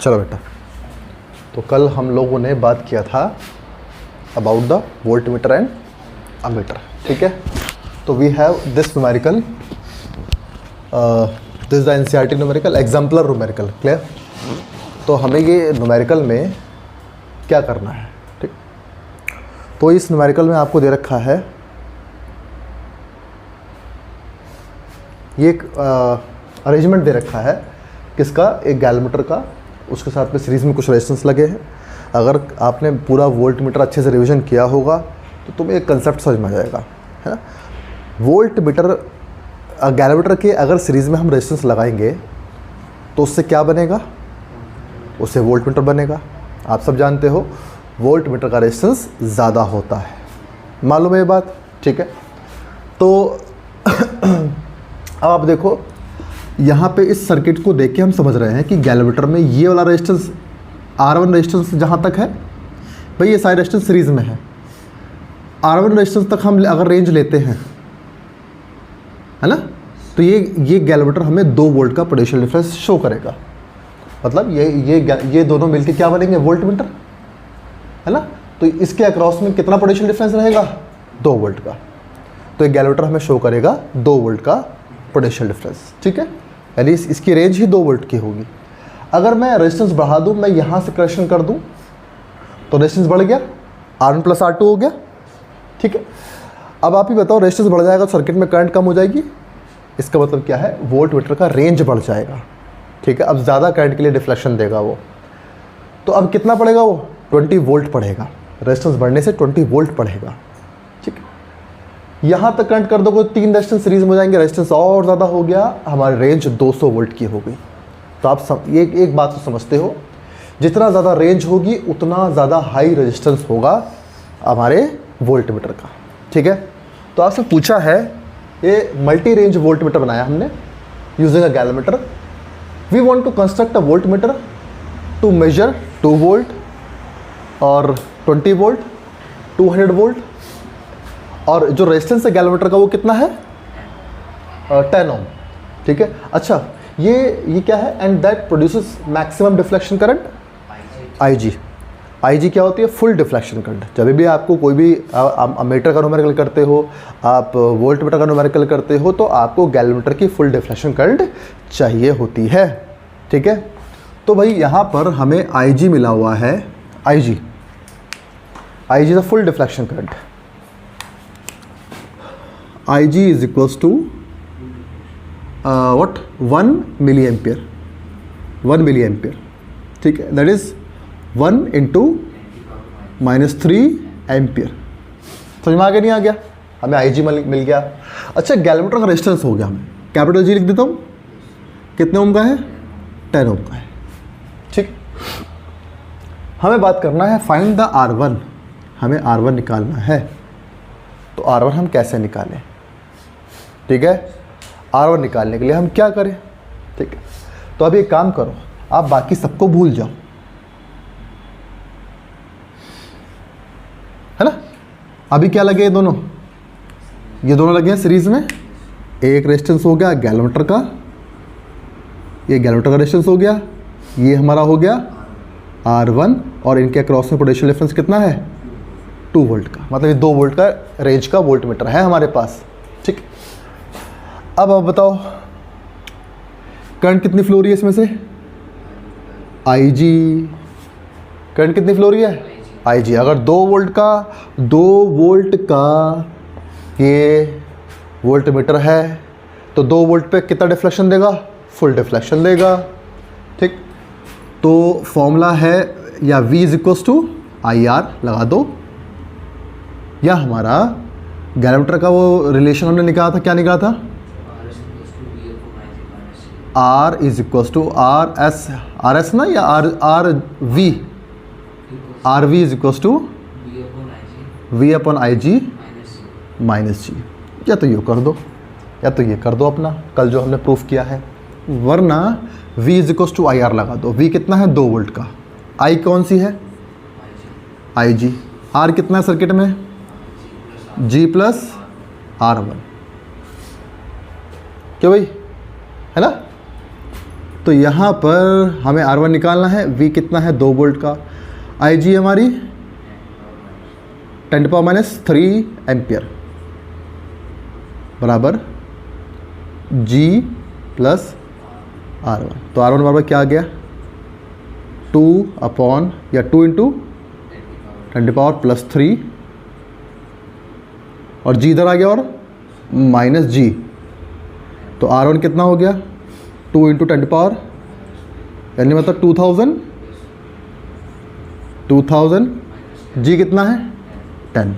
चलो बेटा, तो कल हम लोगों ने बात किया था about the voltmeter and ammeter, ठीक है। तो we have this numerical, this the NCERT numerical, exemplar numerical, clear. तो हमें ये न्यूमेरिकल में क्या करना है, ठीक। तो इस न्यूमेरिकल में आपको दे रखा है ये एक अरेंजमेंट दे रखा है किसका, एक गैलमीटर का, उसके साथ में सीरीज़ में कुछ रेजिस्टेंस लगे हैं। अगर आपने पूरा वोल्ट मीटर अच्छे से रिवीजन किया होगा तो तुम्हें एक कंसेप्ट समझ में आ जाएगा, है ना। वोल्ट मीटर गैलमीटर के अगर सीरीज़ में हम रेजिस्टेंस लगाएंगे तो उससे क्या बनेगा, उससे वोल्ट मीटर बनेगा। आप सब जानते हो वोल्ट मीटर का रेजिस्टेंस ज़्यादा होता है, मालूम है ये बात, ठीक है। तो अब आप देखो यहाँ पे इस सर्किट को देख के हम समझ रहे हैं कि गैलमीटर में ये वाला रेजिस्टेंस R1 रेजिस्टेंस जहाँ तक है, भाई ये सारे रेजिस्टेंस सीरीज़ में है। R1 रेजिस्टेंस तक हम अगर रेंज लेते हैं, है ना, तो ये गैलमीटर हमें 2 वोल्ट का पोटेंशियल डिफरेंस शो करेगा। मतलब ये दोनों मिलके क्या बनेंगे, वोल्ट मीटर, है ना। तो इसके अक्रॉस में कितना पोटेंशियल डिफरेंस रहेगा, 2 वोल्ट का। तो एक गैलमीटर हमें शो करेगा 2 वोल्ट का पोटेंशियल डिफरेंस, ठीक है। यानी इसकी रेंज ही 2 वोल्ट की होगी। अगर मैं रेजिस्टेंस बढ़ा दूं, मैं यहाँ से करेक्शन कर दूं तो रेजिस्टेंस बढ़ गया, R1 + R2 हो गया, ठीक है। अब आप ही बताओ, रेजिस्टेंस बढ़ जाएगा तो सर्किट में करंट कम हो जाएगी, इसका मतलब क्या है, वोल्ट मीटर का रेंज बढ़ जाएगा, ठीक है। अब ज़्यादा करंट के लिए डिफ्लेक्शन देगा वो। तो अब कितना पड़ेगा, वो 20 वोल्ट पड़ेगा। रेजिस्टेंस बढ़ने से 20 वोल्ट पड़ेगा, ठीक है। यहाँ तक करंट कर दोगे, 3 रेजिस्टेंस सीरीज में हो जाएंगे, रेजिस्टेंस और ज़्यादा हो गया, हमारी रेंज 200 वोल्ट की हो गई। तो आप ये एक बात तो समझते हो, जितना ज़्यादा रेंज होगी उतना ज़्यादा हाई रेजिस्टेंस होगा हमारे वोल्ट मीटर का, ठीक है। तो आपसे पूछा है, ये मल्टी रेंज वोल्ट मीटर बनाया हमने using a galvanometer. We want to construct a volt meter to measure 2 volt और 20 वोल्ट, 200 वोल्ट, और जो रेजिस्टेंस है गैलमीटर का वो कितना है, 10 ओम, ठीक है। अच्छा, ये क्या है, and that produces maximum deflection current, IG क्या होती है, फुल डिफ्लेक्शन करंट। जब भी आपको कोई भी मीटर का न्यूमेरिकल करते हो, आप वोल्ट मीटर का न्यूमेरिकल करते हो, तो आपको गैलमीटर की फुल डिफ्लेक्शन करंट चाहिए होती है, ठीक है। तो भाई यहाँ पर हमें IG मिला हुआ है, IG is a full deflection current. IG is equals to what 1 milliampere, 1 milliampere, ठीक है। That is 1 × -3 ampere. समझ में आ गया, नहीं आ गया, हमें IG मिल गया। अच्छा, गैलमीटर का रेजिस्टेंस हो गया, हमें कैपिटल G लिख देता हूँ, कितने ओम का है, 10 ओम का है, ठीक। हमें बात करना है फाइंड द R1, हमें R1 निकालना है। तो R1 हम कैसे निकालें, ठीक है। R1 निकालने के लिए हम क्या करें, ठीक है। तो अभी एक काम करो, आप बाकी सबको भूल जाओ, है ना। अभी क्या लगे, ये दोनों लगे हैं सीरीज में। एक रेजिस्टेंस हो गया गैलमीटर का, ये गैलमीटर का रेजिस्टेंस हो गया, ये हमारा हो गया R1, और इनके अक्रॉस में पोटेंशियल डिफरेंस कितना है, 2 वोल्ट का। मतलब ये 2 वोल्ट का रेंज का वोल्ट मीटर है हमारे पास, ठीक। अब आप बताओ करंट कितनी फ्लो रही है इसमें से, IG, करंट कितनी फ्लो रही है, IG। अगर 2 वोल्ट का ये वोल्ट मीटर है तो 2 वोल्ट पे कितना डिफ्लेक्शन देगा, फुल डिफ्लेक्शन देगा, ठीक। तो फॉर्मूला है, या V = IR लगा दो, या हमारा गैलमीटर का वो रिलेशन हमने निकाला था, क्या निकाला था, R = RS ना, या RV = V/IG -G। या तो ये कर दो, या तो ये कर दो अपना, कल जो हमने प्रूफ किया है, वरना V = IR लगा दो। V कितना है, 2 वोल्ट का, I कौन सी है, IG, R कितना है सर्किट में, G + R1, क्या भाई, है ना। तो यहाँ पर हमें R1 निकालना है। V कितना है 2 वोल्ट का। IG हमारी 10⁻³ एम्पियर बराबर G प्लस R1। तो R1 बराबर क्या आ गया 2 इंटू 10⁻+3 और G इधर आ गया और -G। तो R1 कितना हो गया 2 इंटू 10⁻, यानी मतलब 2000। G कितना है 10।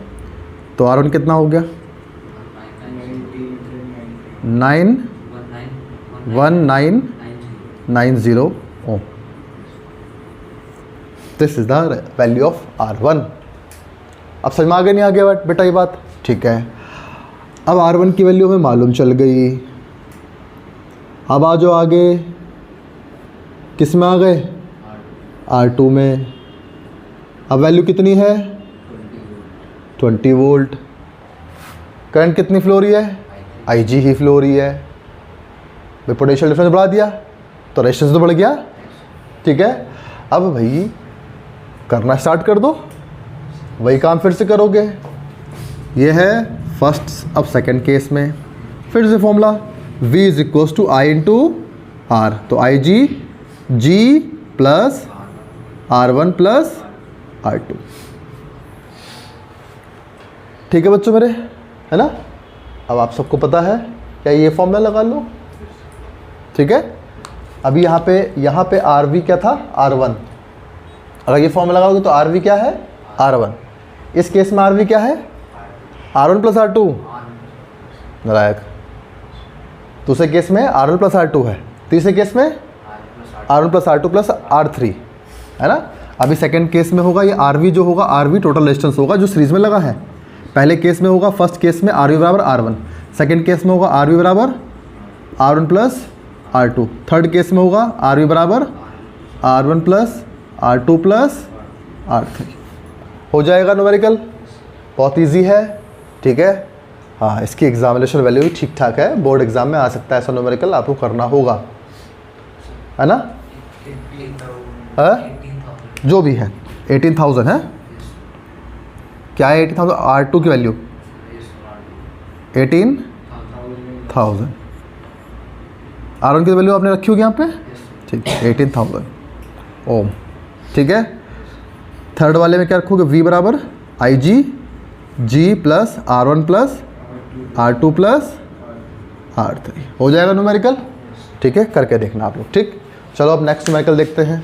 तो R1 कितना हो गया 1990 ohm. This is the value of R1। अब समझ में आ गया नहीं आ गया बेटा ये बात? ठीक है। अब R1 की वैल्यू हमें मालूम चल गई। अब आ जाओ आगे, किस में आ गए R2 में। अब वैल्यू कितनी है 20 वोल्ट। करंट कितनी फ्लो रही है IG ही फ्लो रही है। भाई पोटेंशियल डिफरेंस बढ़ा दिया तो रेजिस्टेंस तो बढ़ गया। ठीक है। अब भाई करना स्टार्ट कर दो, वही काम फिर से करोगे। ये है फर्स्ट। अब सेकंड केस में फिर से formula V is equals to I into R। तो IG G plus R1 plus R2। ठीक है बच्चों मेरे, है ना? अब आप सबको पता है क्या ये फॉर्मूला लगा लो। ठीक है। अभी यहाँ पे RV क्या था R1। अगर ये फॉर्मूला लगाओगे तो RV क्या है R1। इस केस में RV क्या है R1 प्लस R2 नारायक। दूसरे केस में R1 प्लस R2 है। तीसरे केस में R1 plus R2 plus R3 है ना। अभी सेकंड केस में होगा ये RV जो होगा RV टोटल रेजिस्टेंस होगा जो सीरीज में लगा है। पहले केस में होगा फर्स्ट केस में RV बराबर R1। सेकंड केस में होगा RV बराबर R1 plus R2। Third case में होगा RV बराबर R1 plus R2 plus R3। हो जाएगा न्यूमेरिकल, बहुत इजी है। ठीक है। हाँ, इसकी एग्जामिनेशन वैल्यू भी ठीक ठाक है, बोर्ड एग्जाम में आ सकता है ऐसा न्यूमेरिकल, आपको करना होगा, है ना? जो भी है 18,000 है। क्या है 18,000? R2 की वैल्यू 18,000। R1 की वैल्यू आपने रखी होगी यहाँ पे। ठीक है 18,000 ओम। ठीक है। थर्ड वाले में क्या रखोगे V बराबर IG G plus R1 plus R2 plus R3। हो जाएगा न्यूमेरिकल। ठीक है, करके देखना आप लोग। ठीक, चलो अब नेक्स्ट न्यूमेरिकल देखते हैं।